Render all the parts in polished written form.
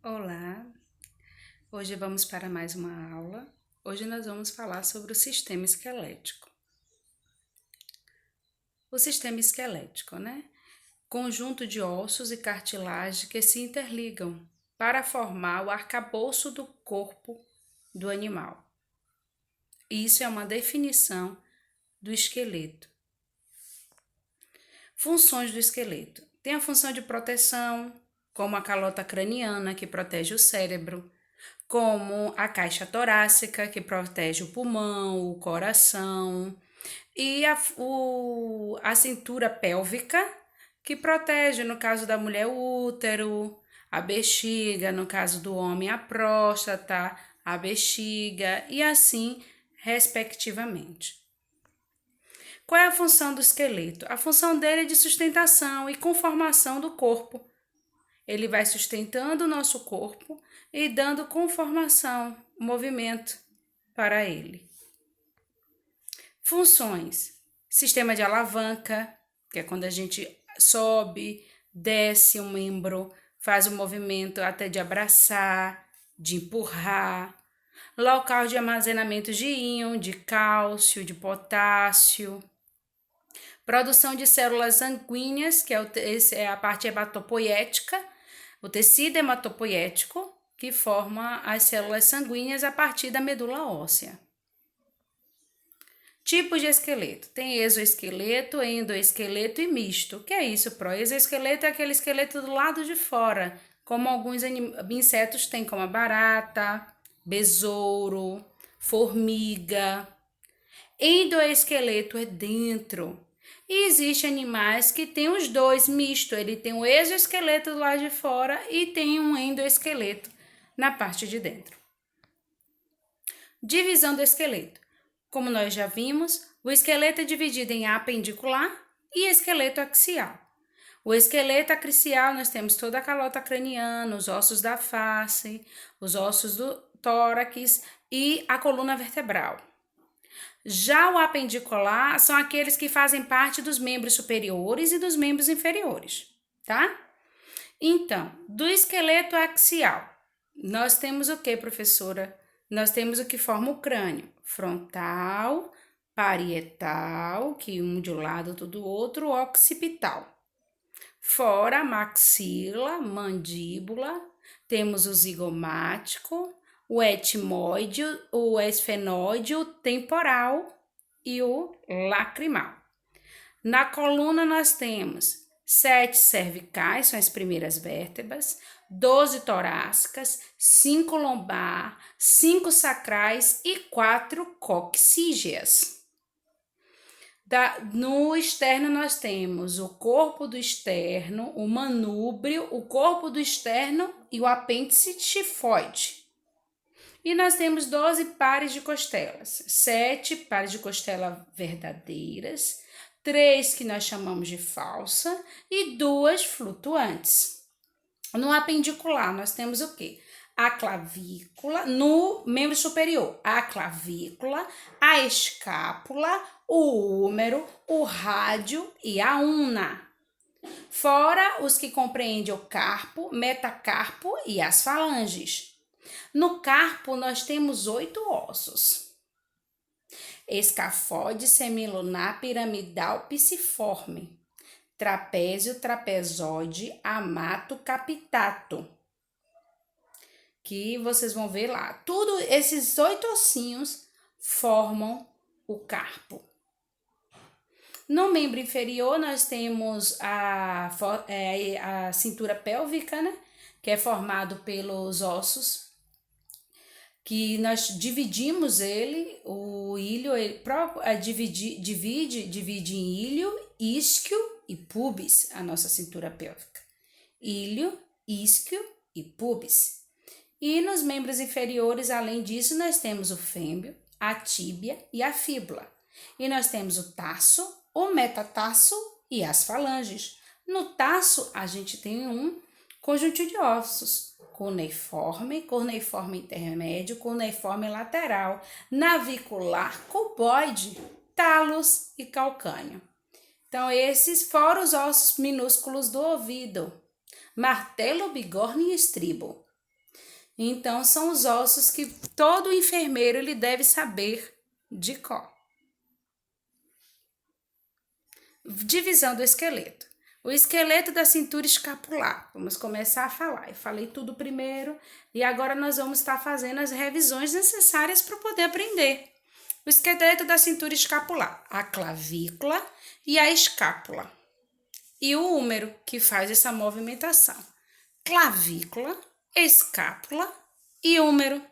Olá, hoje vamos para mais uma aula. Hoje nós vamos falar sobre o sistema esquelético. O sistema esquelético, né? Conjunto de ossos e cartilagem que se interligam para formar o arcabouço do corpo do animal. Isso é uma definição do esqueleto. Funções do esqueleto. Tem a função de proteção, como a calota craniana, que protege o cérebro, como a caixa torácica, que protege o pulmão, o coração, e a cintura pélvica, que protege, no caso da mulher, o útero, a bexiga, no caso do homem, a próstata, a bexiga, e assim, respectivamente. Qual é a função do esqueleto? A função dele é de sustentação e conformação do corpo. Ele vai sustentando o nosso corpo e dando conformação, movimento para ele. Funções: sistema de alavanca, que é quando a gente sobe, desce um membro, faz o movimento até de abraçar, de empurrar. Local de armazenamento de íon, de cálcio, de potássio. Produção de células sanguíneas, que é a parte hematopoética, o tecido hematopoético, que forma as células sanguíneas a partir da medula óssea. Tipos de esqueleto. Tem exoesqueleto, endoesqueleto e misto. O que é isso, Pro? Exoesqueleto é aquele esqueleto do lado de fora, como alguns insetos têm, como a barata, besouro, formiga. Endoesqueleto é dentro. E existem animais que têm os dois misto. Ele tem o exoesqueleto do lado de fora e tem um endoesqueleto na parte de dentro. Divisão do esqueleto. Como nós já vimos, o esqueleto é dividido em apendicular e esqueleto axial. O esqueleto axial, nós temos toda a calota craniana, os ossos da face, os ossos do tórax e a coluna vertebral. Já o apendicular são aqueles que fazem parte dos membros superiores e dos membros inferiores, tá? Então, do esqueleto axial, nós temos o que, professora? Nós temos o que forma o crânio: frontal, parietal, que um de um lado, outro do outro, occipital. Fora a maxila, mandíbula, temos o zigomático, o etmoide, o esfenóide, o temporal e o lacrimal. Na coluna nós temos 7 cervicais, são as primeiras vértebras, 12 torácicas, 5 lombar, 5 sacrais e 4 coxígeas. No externo nós temos o corpo do externo, o manúbrio, o corpo do externo e o apêndice tifoide. E nós temos 12 pares de costelas, 7 pares de costela verdadeiras, 3 que nós chamamos de falsa e 2 flutuantes. No apendicular nós temos o quê? A clavícula, no membro superior, a clavícula, a escápula, o húmero, o rádio e a una. Fora os que compreendem o carpo, metacarpo e as falanges. No carpo nós temos 8 ossos: escafode, semilunar, piramidal, piciforme, trapézio, trapezóide, amato, capitato, que vocês vão ver lá. Tudo esses 8 ossinhos formam o carpo. No membro inferior nós temos a cintura pélvica, né? Que é formado pelos ossos, que nós dividimos ele, o ilho, ele divide em ilho, isquio e pubis, a nossa cintura pélvica. Ilho, isquio e pubis. E nos membros inferiores, além disso, nós temos o fêmur, a tíbia e a fíbula. E nós temos o tarso, o metatarso e as falanges. No tarso, a gente tem um conjunto de ossos: cuneiforme, cuneiforme intermédio, cuneiforme lateral, navicular, cuboide, talos e calcâneo. Então, esses foram os ossos minúsculos do ouvido: martelo, bigorna e estribo. Então, são os ossos que todo enfermeiro ele deve saber de cor. Divisão do esqueleto. O esqueleto da cintura escapular. Vamos começar a falar. Eu falei tudo primeiro e agora nós vamos estar fazendo as revisões necessárias para poder aprender. O esqueleto da cintura escapular, a clavícula e a escápula. E o húmero, que faz essa movimentação. Clavícula, escápula e húmero.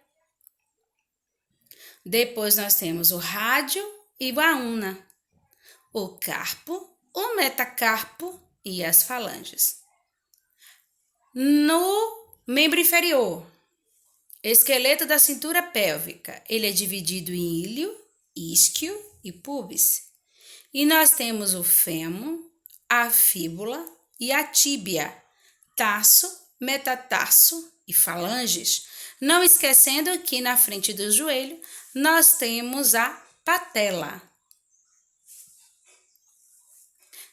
Depois nós temos o rádio e a una, o carpo, o metacarpo e as falanges. No membro inferior, esqueleto da cintura pélvica, ele é dividido em íleo, isquio e pubis. E nós temos o fêmur, a fíbula e a tíbia, tarso, metatarso e falanges. Não esquecendo que na frente do joelho nós temos a patela.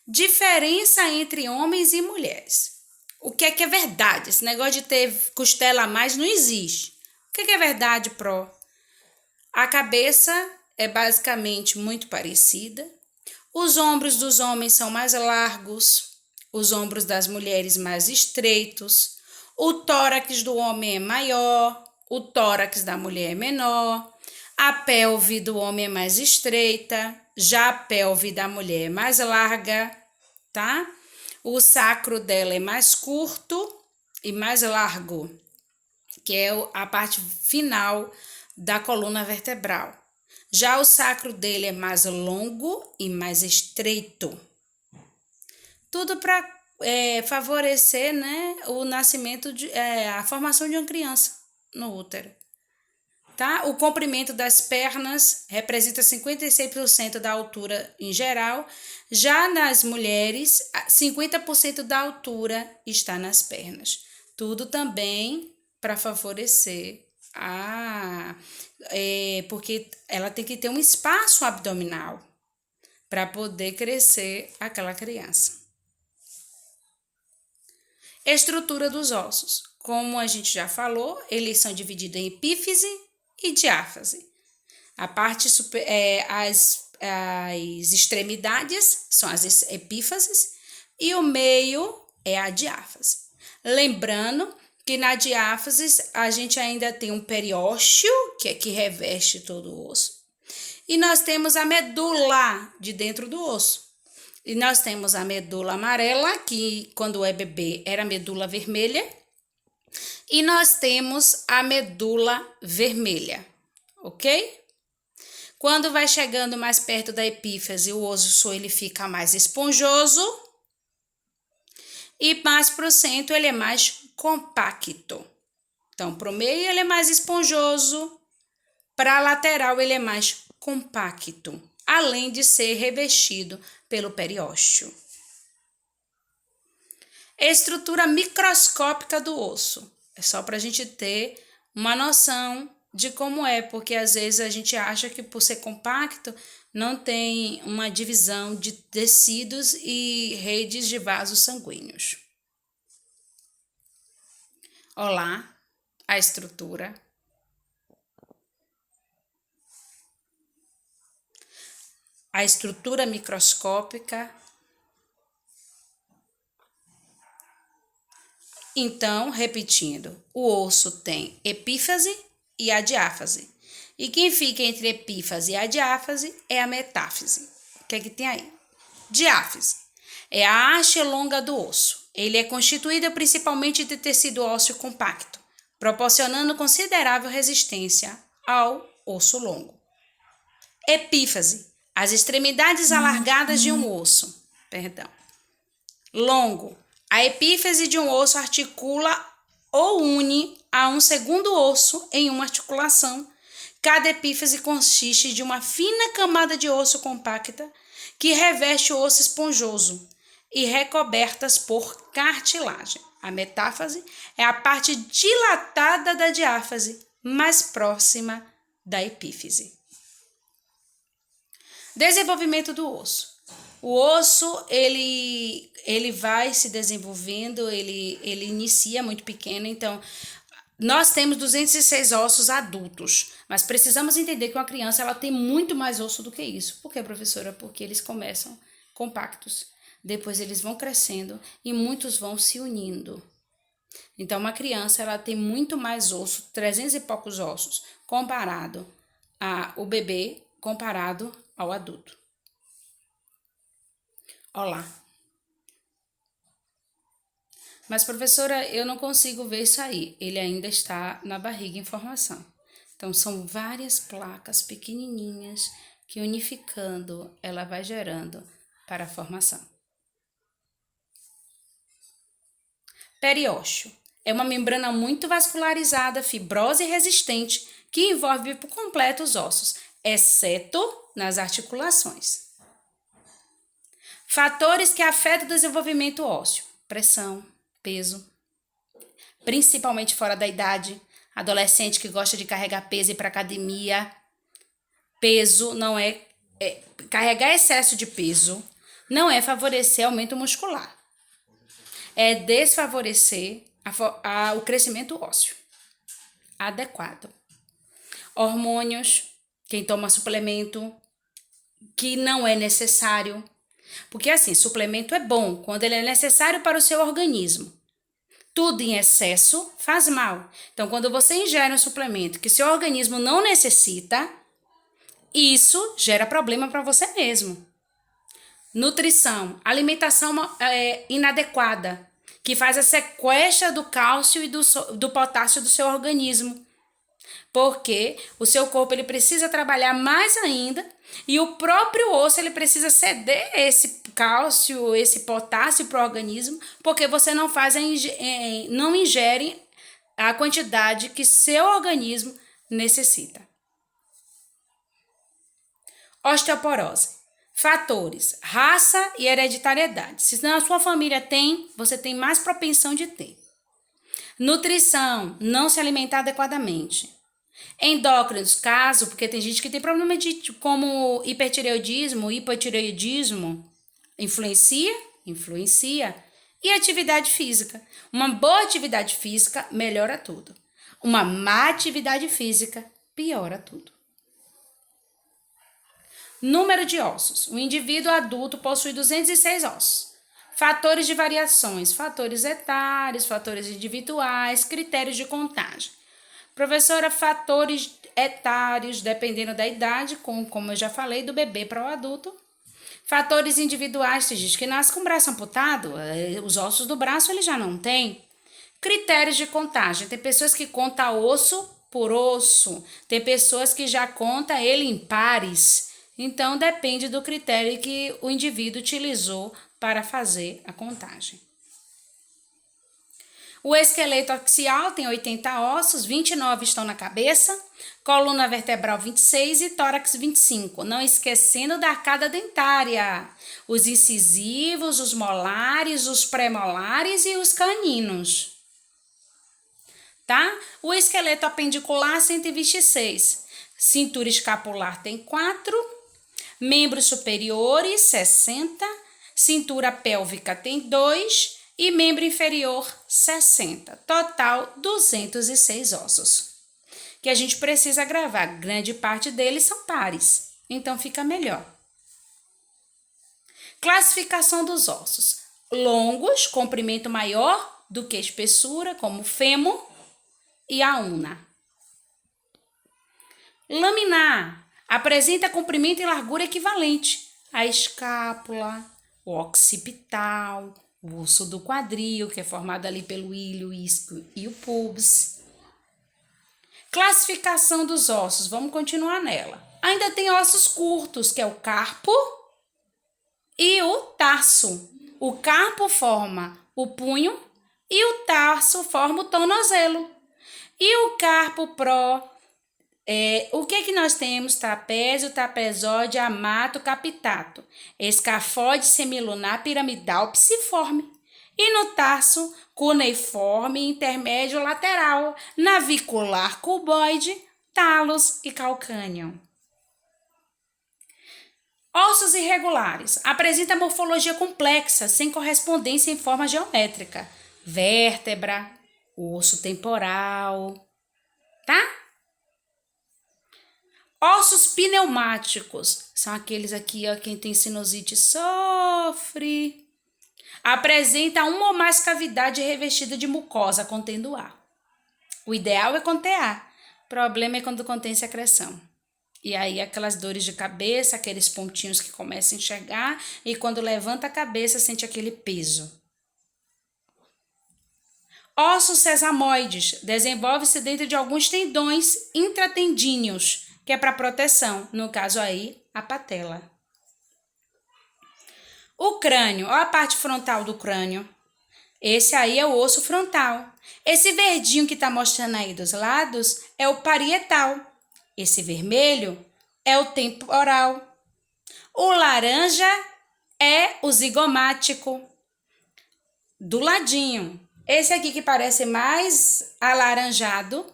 Diferença entre homens e mulheres. O que é verdade? Esse negócio de ter costela a mais não existe. O que é verdade, Pro? A cabeça é basicamente muito parecida. Os ombros dos homens são mais largos, os ombros das mulheres mais estreitos. O tórax do homem é maior, o tórax da mulher é menor. A pelve do homem é mais estreita, já a pelve da mulher é mais larga, tá? O sacro dela é mais curto e mais largo, que é a parte final da coluna vertebral. Já o sacro dele é mais longo e mais estreito. Tudo para favorecer, né, o nascimento, a formação de uma criança no útero. Tá? O comprimento das pernas representa 56% da altura em geral. Já nas mulheres, 50% da altura está nas pernas. Tudo também para favorecer porque ela tem que ter um espaço abdominal para poder crescer aquela criança. Estrutura dos ossos. Como a gente já falou, eles são divididos em epífise e diáfase. A parte as extremidades são as epífases e o meio é a diáfase. Lembrando que na diáfase a gente ainda tem um periósteo, que é que reveste todo o osso. E nós temos a medula de dentro do osso. E nós temos a medula amarela, que quando é bebê era medula vermelha. E nós temos a medula vermelha, ok? Quando vai chegando mais perto da epífise, o osso ele fica mais esponjoso. E mais para o centro ele é mais compacto. Então, para o meio ele é mais esponjoso, para a lateral ele é mais compacto, além de ser revestido pelo periósteo. Estrutura microscópica do osso. É só para a gente ter uma noção de como é, porque às vezes a gente acha que por ser compacto não tem uma divisão de tecidos e redes de vasos sanguíneos. Olá, a estrutura. A estrutura microscópica. Então, repetindo, o osso tem epífase e a diáfase. E quem fica entre a epífase e a diáfase é a metáfise. O que é que tem aí? Diáfise é a haste longa do osso. Ele é constituído principalmente de tecido ósseo compacto, proporcionando considerável resistência ao osso longo. Epífase, as extremidades alargadas de um osso. Longo. A epífise de um osso articula ou une a um segundo osso em uma articulação. Cada epífise consiste de uma fina camada de osso compacta que reveste o osso esponjoso e recobertas por cartilagem. A metáfase é a parte dilatada da diáfase, mais próxima da epífise. Desenvolvimento do osso. O osso, ele vai se desenvolvendo, ele inicia muito pequeno, então Nós temos 206 ossos adultos, mas precisamos entender que uma criança ela tem muito mais osso do que isso. Por quê, professora? Porque eles começam compactos, depois eles vão crescendo e muitos vão se unindo. Então, uma criança ela tem muito mais osso, 300 e poucos ossos, comparado ao bebê, comparado ao adulto. Olá. Mas, professora, eu não consigo ver isso aí. Ele ainda está na barriga em formação. Então, são várias placas pequenininhas que, unificando, ela vai gerando para a formação. Periósteo. É uma membrana muito vascularizada, fibrosa e resistente, que envolve por completo os ossos, exceto nas articulações. Fatores que afetam o desenvolvimento ósseo: pressão, peso, principalmente fora da idade, adolescente que gosta de carregar peso e ir para academia. Peso não carregar excesso de peso não é favorecer aumento muscular, é desfavorecer o crescimento ósseo adequado. Hormônios, quem toma suplemento que não é necessário, porque assim, suplemento é bom quando ele é necessário para o seu organismo. Tudo em excesso faz mal. Então, quando você ingere um suplemento que seu organismo não necessita, isso gera problema para você mesmo. Nutrição, alimentação inadequada, que faz a sequestra do cálcio e do potássio do seu organismo. Porque o seu corpo ele precisa trabalhar mais ainda e o próprio osso ele precisa ceder esse cálcio, esse potássio para o organismo, porque você não ingere a quantidade que seu organismo necessita. Osteoporose. Fatores: raça e hereditariedade. Se na sua família tem, você tem mais propensão de ter. Nutrição: não se alimentar adequadamente. Endócrinos, caso, porque tem gente que tem problema como hipertireoidismo, hipotireoidismo. Influencia. E atividade física. Uma boa atividade física melhora tudo. Uma má atividade física piora tudo. Número de ossos. O indivíduo adulto possui 206 ossos. Fatores de variações, fatores etários, fatores individuais, critérios de contagem. Professora, fatores etários, dependendo da idade, como eu já falei, do bebê para o adulto. Fatores individuais, tem gente que nasce com o braço amputado, os ossos do braço ele já não tem. Critérios de contagem, tem pessoas que contam osso por osso, tem pessoas que já contam ele em pares. Então, depende do critério que o indivíduo utilizou para fazer a contagem. O esqueleto axial tem 80 ossos, 29 estão na cabeça, coluna vertebral 26 e tórax 25, não esquecendo da arcada dentária, os incisivos, os molares, os pré-molares e os caninos. Tá? O esqueleto apendicular 126, cintura escapular tem 4, membros superiores 60, cintura pélvica tem 2 e membro inferior 60, total 206 ossos. Que a gente precisa gravar, grande parte deles são pares, então fica melhor. Classificação dos ossos: longos, comprimento maior do que espessura, como o fêmur e a una. Laminar, apresenta comprimento e largura equivalente à escápula, o occipital, o osso do quadril, que é formado ali pelo ilho, isquio e o pubis. Classificação dos ossos, vamos continuar nela. Ainda tem ossos curtos, que é o carpo e o tarso. O carpo forma o punho e o tarso forma o tornozelo. E o carpo o que nós temos? Trapézio, trapezóide, amato, capitato, escafode, semilunar, piramidal, psiforme. E no tarso, cuneiforme, intermédio lateral, navicular, cuboide, talos e calcâneo. Ossos irregulares. Apresenta morfologia complexa, sem correspondência em forma geométrica. Vértebra, o osso temporal, tá? Ossos pneumáticos são aqueles aqui, ó, quem tem sinusite sofre. Apresenta uma ou mais cavidade revestida de mucosa contendo ar. O ideal é conter ar. O problema é quando contém secreção. E aí aquelas dores de cabeça, aqueles pontinhos que começam a enxergar e quando levanta a cabeça sente aquele peso. Ossos sesamoides desenvolve-se dentro de alguns tendões intratendíneos, que é para proteção, no caso aí, a patela. O crânio, olha a parte frontal do crânio. Esse aí é o osso frontal. Esse verdinho que está mostrando aí dos lados é o parietal. Esse vermelho é o temporal. O laranja é o zigomático. Do ladinho. Esse aqui que parece mais alaranjado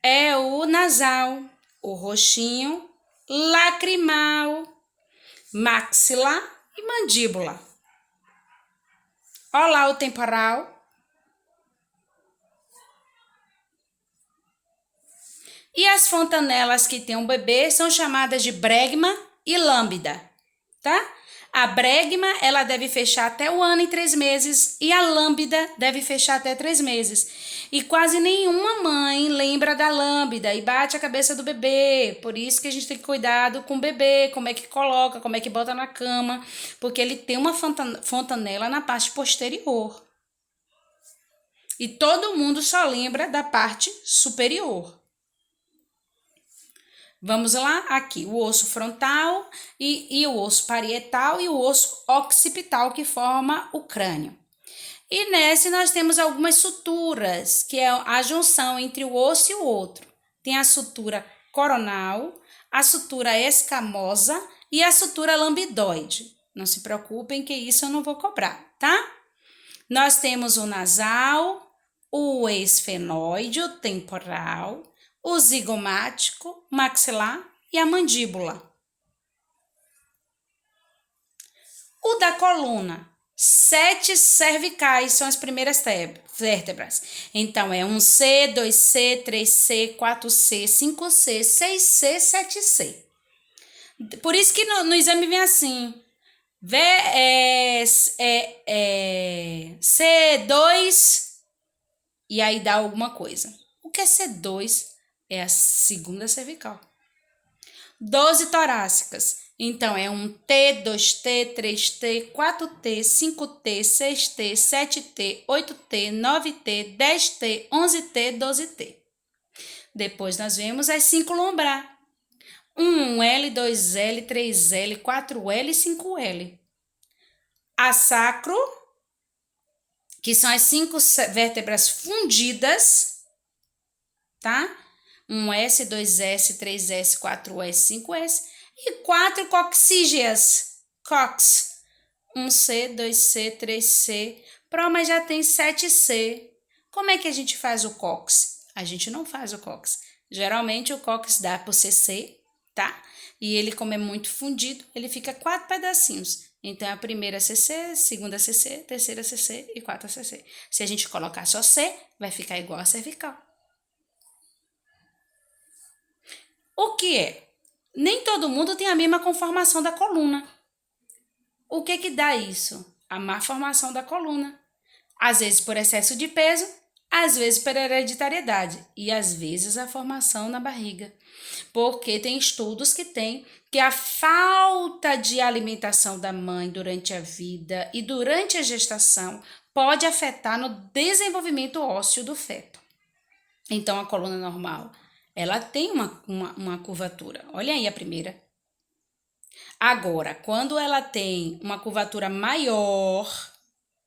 é o nasal. O roxinho, lacrimal, maxilar e mandíbula. Olha lá o temporal. E as fontanelas que tem um bebê são chamadas de bregma e lambda, tá? A bregma, ela deve fechar até o ano e 3 meses e a lambda deve fechar até 3 meses. E quase nenhuma mãe lembra da lambda e bate a cabeça do bebê. Por isso que a gente tem que cuidado com o bebê, como é que coloca, como é que bota na cama, porque ele tem uma fontanela na parte posterior. E todo mundo só lembra da parte superior. Vamos lá, aqui, o osso frontal e o osso parietal e o osso occipital que forma o crânio. E nesse nós temos algumas suturas, que é a junção entre o osso e o outro. Tem a sutura coronal, a sutura escamosa e a sutura lambidoide. Não se preocupem que isso eu não vou cobrar, tá? Nós temos o nasal, o esfenoide, o temporal, o zigomático, maxilar e a mandíbula. O da coluna, 7 cervicais são as primeiras vértebras. Então, é 1C, 2C, 3C, 4C, 5C, 6C, 7C. Por isso que no exame vem assim, C2, e aí dá alguma coisa. O que é C2? É a segunda cervical. 12 torácicas. Então, é 1T, 2T, 3T, 4T, 5T, 6T, 7T, 8T, 9T, 10T, 11T, 12T. Depois nós vemos as 5 lombar. 1L, 2L, 3L, 4L e 5L. A sacro, que são as 5 vértebras fundidas, tá? 1S, 2S, 3S, 4S, 5S e 4 coxígeas, cox, 1C, 2C, 3C, mas já tem 7C. Como é que a gente faz o cox? A gente não faz o cox. Geralmente o cox dá por CC, tá? E ele, como é muito fundido, ele fica 4 pedacinhos. Então, a primeira CC, segunda CC, terceira CC e quarta CC. Se a gente colocar só C, vai ficar igual a cervical. O que é? Nem todo mundo tem a mesma conformação da coluna. O que dá isso? A má formação da coluna. Às vezes por excesso de peso, às vezes por hereditariedade e às vezes a formação na barriga. Porque tem estudos que a falta de alimentação da mãe durante a vida e durante a gestação pode afetar no desenvolvimento ósseo do feto. Então, a coluna normal, ela tem uma curvatura. Olha aí a primeira. Agora, quando ela tem uma curvatura maior,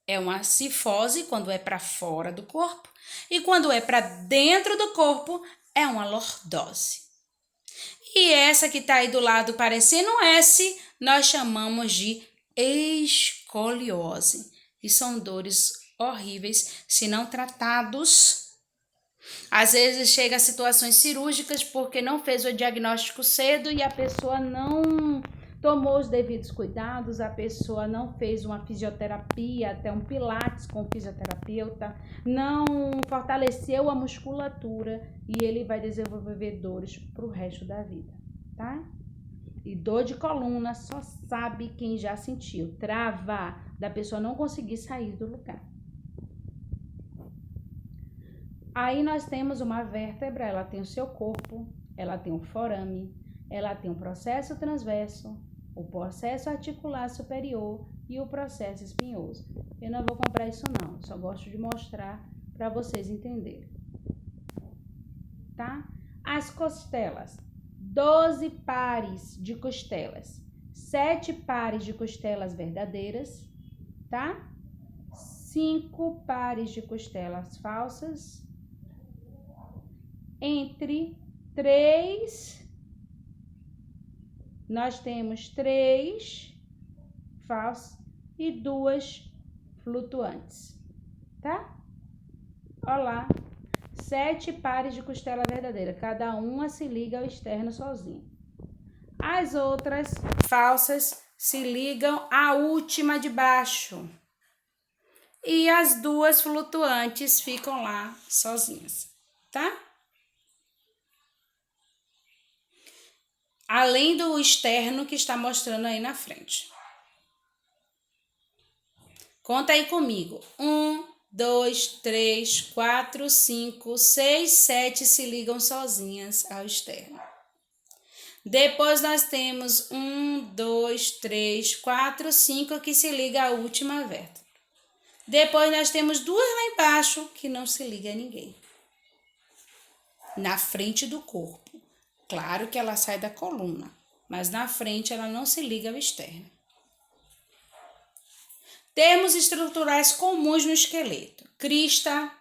é uma cifose, quando é para fora do corpo. E quando é para dentro do corpo, é uma lordose. E essa que está aí do lado parecendo um S, nós chamamos de escoliose. E são dores horríveis se não tratados. Às vezes chega a situações cirúrgicas porque não fez o diagnóstico cedo e a pessoa tomou os devidos cuidados, a pessoa não fez uma fisioterapia, até um pilates com o fisioterapeuta, não fortaleceu a musculatura e ele vai desenvolver dores para o resto da vida, tá? E dor de coluna só sabe quem já sentiu, trava da pessoa não conseguir sair do lugar. Aí nós temos uma vértebra, ela tem o seu corpo, ela tem um forame, ela tem um processo transverso, o processo articular superior e o processo espinhoso. Eu não vou comprar isso não, só gosto de mostrar para vocês entenderem. Tá? As costelas, 12 pares de costelas, 7 pares de costelas verdadeiras, tá? 5 pares de costelas falsas, entre 3, nós temos 3 falsas e 2 flutuantes, tá? Olha lá, 7 pares de costela verdadeira, cada uma se liga ao externo sozinho. As outras falsas se ligam à última de baixo. E as 2 flutuantes ficam lá sozinhas, tá? Além do externo que está mostrando aí na frente. Conta aí comigo. 1, 2, 3, 4, 5, 6, 7 se ligam sozinhas ao externo. Depois nós temos 1, 2, 3, 4, 5 que se liga à última vértebra. Depois nós temos 2 lá embaixo que não se liga a ninguém. Na frente do corpo. Claro que ela sai da coluna, mas na frente ela não se liga ao externo. Termos estruturais comuns no esqueleto. Crista,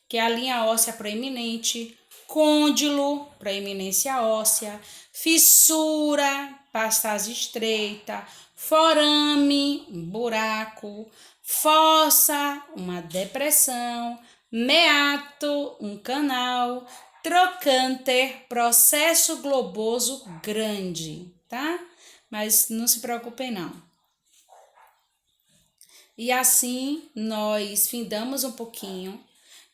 que é a linha óssea proeminente. Côndilo, proeminência óssea. Fissura, pastase estreita. Forame, um buraco. Fossa, uma depressão. Meato, um canal. Trocânter, processo globoso grande, tá? Mas não se preocupem não. E assim nós findamos um pouquinho.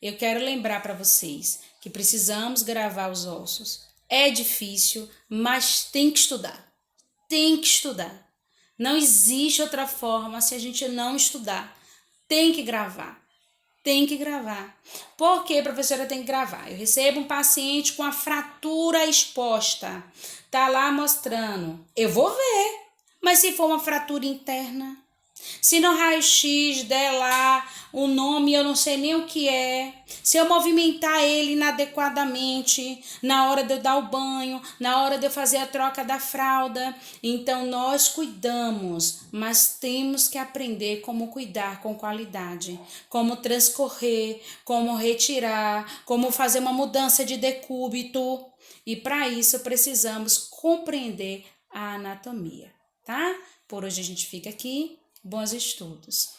Eu quero lembrar para vocês que precisamos gravar os ossos. É difícil, mas tem que estudar. Tem que estudar. Não existe outra forma se a gente não estudar. Tem que gravar. Tem que gravar. Por que, professora, tem que gravar? Eu recebo um paciente com a fratura exposta. Tá lá mostrando. Eu vou ver. Mas se for uma fratura interna? Se no raio-x der lá o nome, eu não sei nem o que é. Se eu movimentar ele inadequadamente, na hora de eu dar o banho, na hora de eu fazer a troca da fralda. Então, nós cuidamos, mas temos que aprender como cuidar com qualidade. Como transcorrer, como retirar, como fazer uma mudança de decúbito. E para isso, precisamos compreender a anatomia, tá? Por hoje a gente fica aqui. Bons estudos!